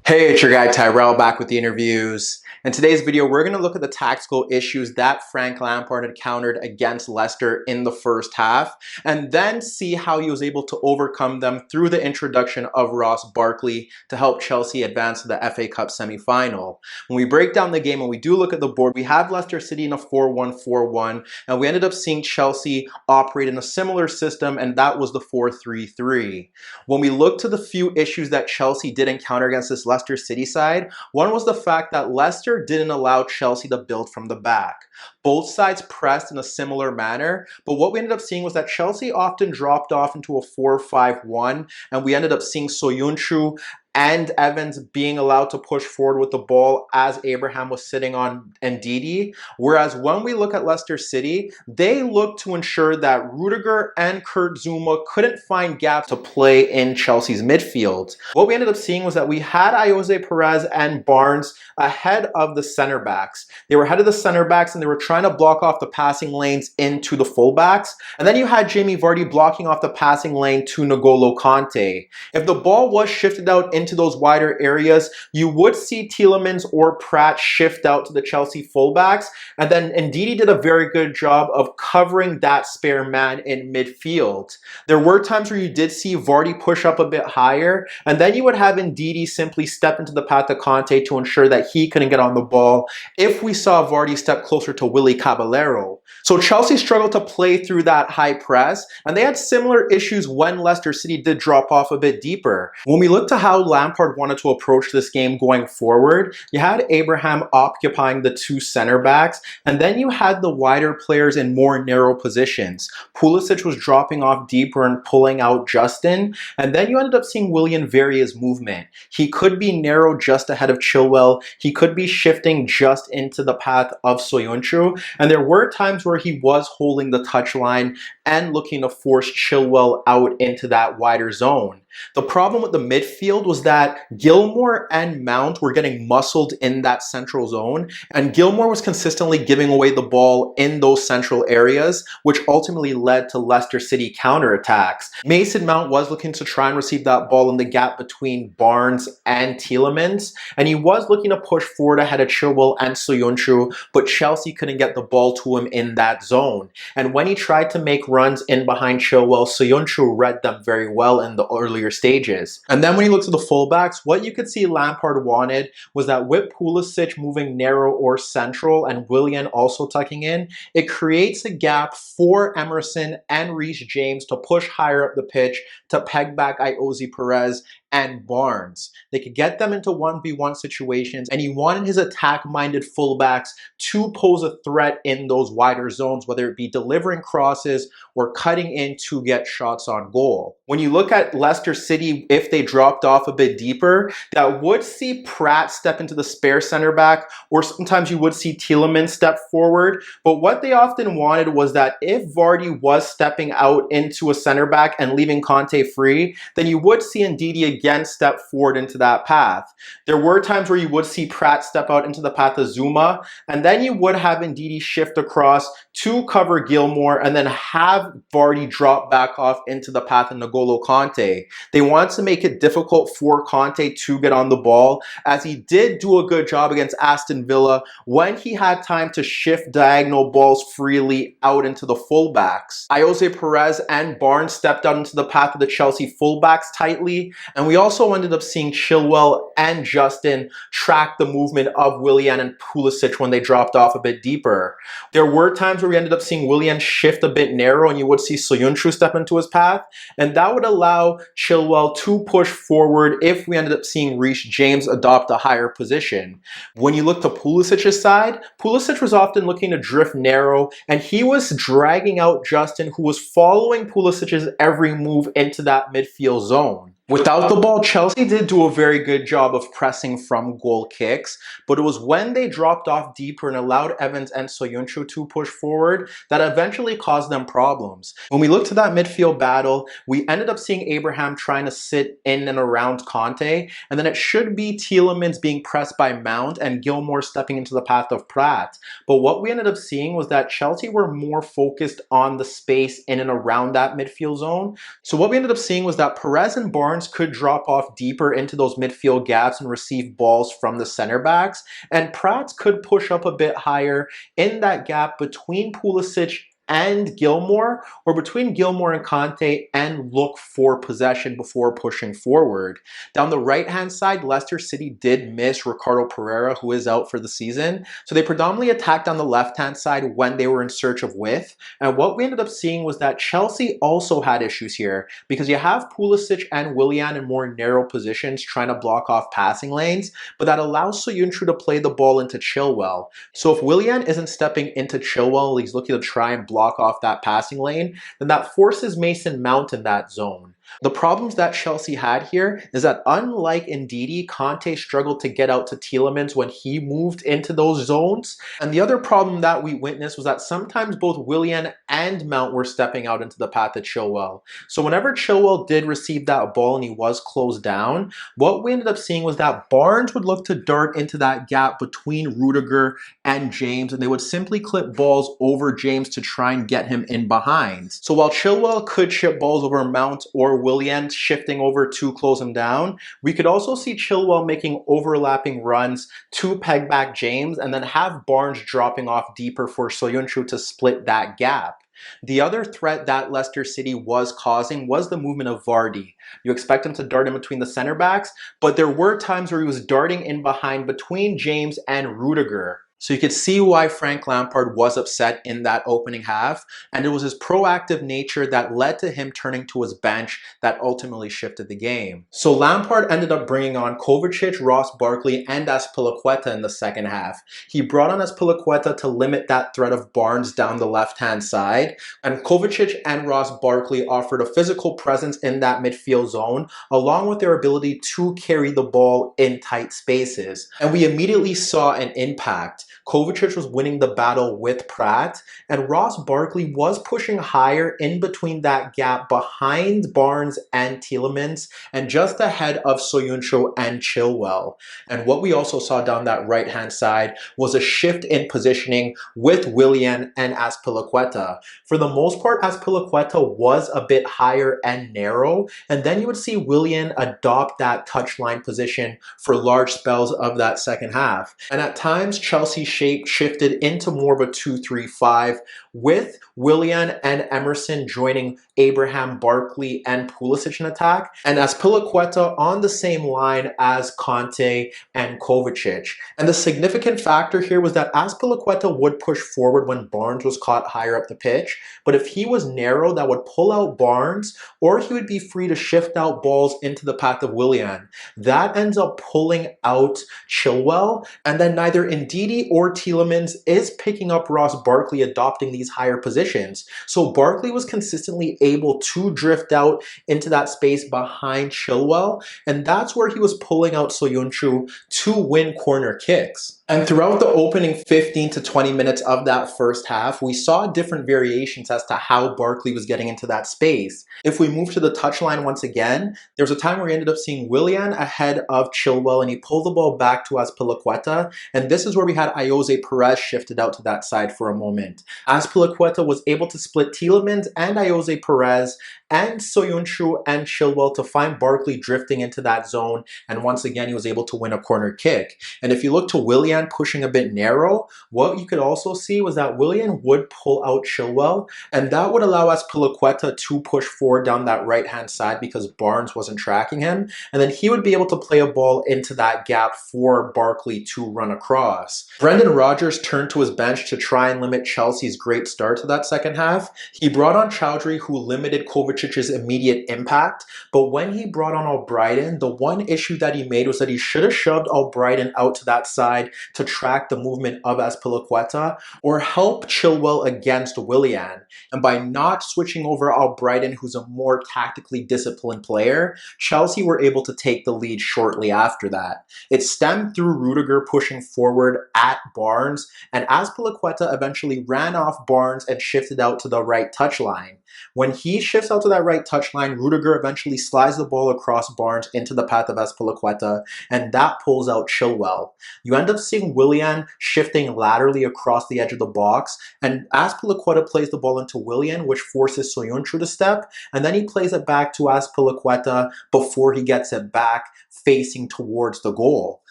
Hey, it's your guy Tyrrell back with the interviews. In today's video, we're going to look at the tactical issues that Frank Lampard encountered against Leicester in the first half, and then see how he was able to overcome them through the introduction of Ross Barkley to help Chelsea advance to the FA Cup semi-final. When we break down the game and we do look at the board, we have Leicester City in a 4-1-4-1, and we ended up seeing Chelsea operate in a similar system, and that was the 4-3-3. When we look to the few issues that Chelsea did encounter against this Leicester City side, one was the fact that Leicester didn't allow Chelsea to build from the back. Both sides pressed in a similar manner, but what we ended up seeing was that Chelsea often dropped off into a 4-5-1, and we ended up seeing Soyuncu and Evans being allowed to push forward with the ball as Abraham was sitting on Ndidi. Whereas when we look at Leicester City, they looked to ensure that Rudiger and Kurt Zouma couldn't find gaps to play in Chelsea's midfield. What we ended up seeing was that we had Ayoze Perez and Barnes ahead of the center backs. They were ahead of the center backs and they were trying to block off the passing lanes into the fullbacks. And then you had Jamie Vardy blocking off the passing lane to N'Golo Kante. If the ball was shifted out into those wider areas, you would see Tielemans or Pratt shift out to the Chelsea fullbacks, and then Ndidi did a very good job of covering that spare man in midfield. There were times where you did see Vardy push up a bit higher, and then you would have Ndidi simply step into the path of Kante to ensure that he couldn't get on the ball if we saw Vardy step closer to Willy Caballero. So Chelsea struggled to play through that high press, and they had similar issues when Leicester City did drop off a bit deeper. When we look to how Lampard wanted to approach this game going forward, you had Abraham occupying the two center backs, and then you had the wider players in more narrow positions. Pulisic was dropping off deeper and pulling out Justin, and then you ended up seeing Willian vary his movement. He could be narrow just ahead of Chilwell, he could be shifting just into the path of Soyuncu, and there were times where he was holding the touchline and looking to force Chilwell out into that wider zone. The problem with the midfield was that Gilmour and Mount were getting muscled in that central zone, and Gilmour was consistently giving away the ball in those central areas, which ultimately led to Leicester City counterattacks. Mason Mount was looking to try and receive that ball in the gap between Barnes and Tielemans, and he was looking to push forward ahead of Chilwell and Soyuncu, but Chelsea couldn't get the ball to him in that zone. And when he tried to make runs in behind Chilwell, Soyuncu read them very well in the earlier stages. And then when you look to the fullbacks, what you could see Lampard wanted was that with Pulisic moving narrow or central and Willian also tucking in, it creates a gap for Emerson and Reece James to push higher up the pitch to peg back Ayoze Perez and Barnes. They could get them into 1v1 situations, and he wanted his attack-minded fullbacks to pose a threat in those wider zones, whether it be delivering crosses or cutting in to get shots on goal. When you look at Leicester City, if they dropped off a bit deeper, that would see Pratt step into the spare center back, or sometimes you would see Tielemans step forward. But what they often wanted was that if Vardy was stepping out into a center back and leaving Kante free, then you would see Ndidi again step forward into that path. There were times where you would see Pratt step out into the path of Zouma, and then you would have Ndidi shift across to cover Gilmour and then have Vardy drop back off into the path of N'Golo Kante. They wanted to make it difficult for Kante to get on the ball, as he did do a good job against Aston Villa when he had time to shift diagonal balls freely out into the fullbacks. Ayoze Perez and Barnes stepped out into the path of the Chelsea fullbacks tightly, and we also ended up seeing Chilwell and Justin track the movement of Willian and Pulisic when they dropped off a bit deeper. There were times where we ended up seeing Willian shift a bit narrow, and you would see Soyuncu step into his path, and that would allow Chilwell to push forward if we ended up seeing Reece James adopt a higher position. When you look to Pulisic's side, Pulisic was often looking to drift narrow, and he was dragging out Justin, who was following Pulisic's every move into that midfield zone. Without the ball, Chelsea did do a very good job of pressing from goal kicks, but it was when they dropped off deeper and allowed Evans and Soyuncu to push forward that eventually caused them problems. When we look to that midfield battle, we ended up seeing Abraham trying to sit in and around Kante, and then it should be Tielemans being pressed by Mount and Gilmour stepping into the path of Pratt. But what we ended up seeing was that Chelsea were more focused on the space in and around that midfield zone. So what we ended up seeing was that Perez and Barnes Barnes could drop off deeper into those midfield gaps and receive balls from the center backs, and Prats could push up a bit higher in that gap between Pulisic and Gilmore, or between Gilmore and Kante, and look for possession before pushing forward. Down the right-hand side, Leicester City did miss Ricardo Pereira, who is out for the season, so they predominantly attacked on the left-hand side when they were in search of width, and what we ended up seeing was that Chelsea also had issues here, because you have Pulisic and Willian in more narrow positions trying to block off passing lanes, but that allows Soyuncu to play the ball into Chilwell. So if Willian isn't stepping into Chilwell, he's looking to try and block off that passing lane, then that forces Mason Mount in that zone. The problems that Chelsea had here is that unlike Ndidi, Kante struggled to get out to Tielemans when he moved into those zones. And the other problem that we witnessed was that sometimes both Willian and Mount were stepping out into the path of Chilwell. So whenever Chilwell did receive that ball and he was closed down, what we ended up seeing was that Barnes would look to dart into that gap between Rudiger and James, and they would simply clip balls over James to try and get him in behind. So while Chilwell could chip balls over Mount or Willian shifting over to close him down, we could also see Chilwell making overlapping runs to peg back James and then have Barnes dropping off deeper for Soyuncu to split that gap. The other threat that Leicester City was causing was the movement of Vardy. You expect him to dart in between the center backs, but there were times where he was darting in behind between James and Rudiger. So you could see why Frank Lampard was upset in that opening half, and it was his proactive nature that led to him turning to his bench that ultimately shifted the game. So Lampard ended up bringing on Kovacic, Ross Barkley, and Azpilicueta in the second half. He brought on Azpilicueta to limit that threat of Barnes down the left-hand side, and Kovacic and Ross Barkley offered a physical presence in that midfield zone, along with their ability to carry the ball in tight spaces. And we immediately saw an impact. Kovacic was winning the battle with Pratt, and Ross Barkley was pushing higher in between that gap behind Barnes and Tielemans and just ahead of Soyuncu and Chilwell. And what we also saw down that right-hand side was a shift in positioning with Willian and Azpilicueta. For the most part, Azpilicueta was a bit higher and narrow, and then you would see Willian adopt that touchline position for large spells of that second half. And at times, Chelsea shape shifted into more of a 2-3-5 with Willian and Emerson joining Abraham, Barkley, and Pulisic in attack, and Azpilicueta on the same line as Kante and Kovacic. And the significant factor here was that Azpilicueta would push forward when Barnes was caught higher up the pitch, but if he was narrow, that would pull out Barnes, or he would be free to shift out balls into the path of Willian. That ends up pulling out Chilwell, and then neither Ndidi or Tielemans is picking up Ross Barkley adopting these higher positions. So Barkley was consistently able to drift out into that space behind Chilwell, and that's where he was pulling out Soyuncu to win corner kicks. And throughout the opening 15 to 20 minutes of that first half, we saw different variations as to how Barkley was getting into that space. If we move to the touchline once again, there was a time where we ended up seeing Willian ahead of Chilwell, and he pulled the ball back to Azpilicueta, and this is where we had Jose Perez shifted out to that side for a moment. Azpilicueta was able to split Tielemans and Jose Perez and Soyuncu and Chilwell to find Barkley drifting into that zone, and once again he was able to win a corner kick. And if you look to Willian pushing a bit narrow, what you could also see was that Willian would pull out Chilwell, and that would allow Azpilicueta to push forward down that right-hand side because Barnes wasn't tracking him, and then he would be able to play a ball into that gap for Barkley to run across. Brendan Rodgers turned to his bench to try and limit Chelsea's great start to that second half. He brought on Chowdhury, who limited Kovacic's immediate impact, but when he brought on Albrighton, the one issue that he made was that he should have shoved Albrighton out to that side to track the movement of Azpilicueta or help Chilwell against Willian. And by not switching over Albrighton, who's a more tactically disciplined player, Chelsea were able to take the lead shortly after that. It stemmed through Rudiger pushing forward at Barnes, and Azpilicueta eventually ran off Barnes and shifted out to the right touchline. When he shifts out to that right touchline, Rudiger eventually slides the ball across Barnes into the path of Azpilicueta, and that pulls out Chilwell. You end up seeing Willian shifting laterally across the edge of the box, and Azpilicueta plays the ball into Willian, which forces Soyuncu to step, and then he plays it back to Azpilicueta before he gets it back facing towards the goal.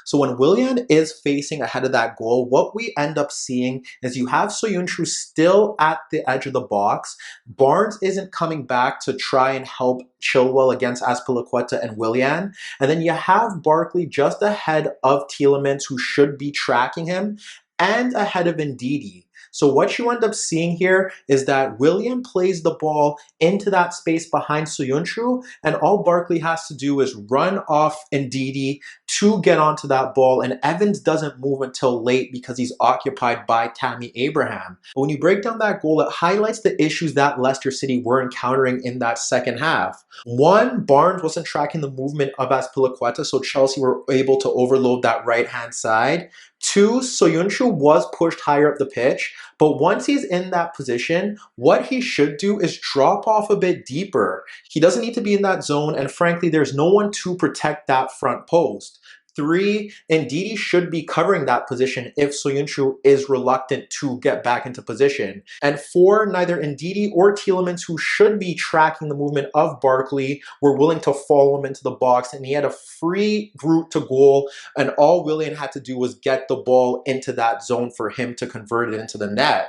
So when Willian is facing ahead of that goal, what we end up seeing is you have Soyuncu still at the edge of the box. Barnes isn't coming back to try and help Chilwell against Azpilicueta and Willian. And then you have Barkley just ahead of Tielemans, who should be tracking him, and ahead of Ndidi. So what you end up seeing here is that Willian plays the ball into that space behind Soyuncu, and all Barkley has to do is run off Ndidi to get onto that ball, and Evans doesn't move until late because he's occupied by Tammy Abraham. But when you break down that goal, it highlights the issues that Leicester City were encountering in that second half. One, Barnes wasn't tracking the movement of Azpilicueta, so Chelsea were able to overload that right-hand side. Two, Soyuncu was pushed higher up the pitch, but once he's in that position, what he should do is drop off a bit deeper. He doesn't need to be in that zone, and frankly, there's no one to protect that front post. Three, Ndidi should be covering that position if Soyuncu is reluctant to get back into position. And four, neither Ndidi or Tielemans, who should be tracking the movement of Barkley, were willing to follow him into the box, and he had a free route to goal, and all Willian had to do was get the ball into that zone for him to convert it into the net.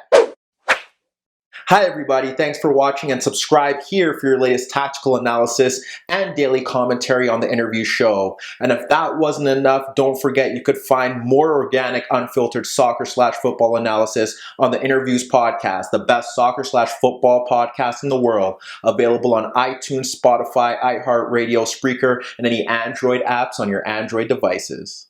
Hi everybody, thanks for watching, and subscribe here for your latest tactical analysis and daily commentary on the InnerViews show. And if that wasn't enough, don't forget you could find more organic, unfiltered soccer/football analysis on the InnerViews podcast, the best soccer/football podcast in the world, available on iTunes, Spotify, iHeartRadio, Spreaker, and any Android apps on your Android devices.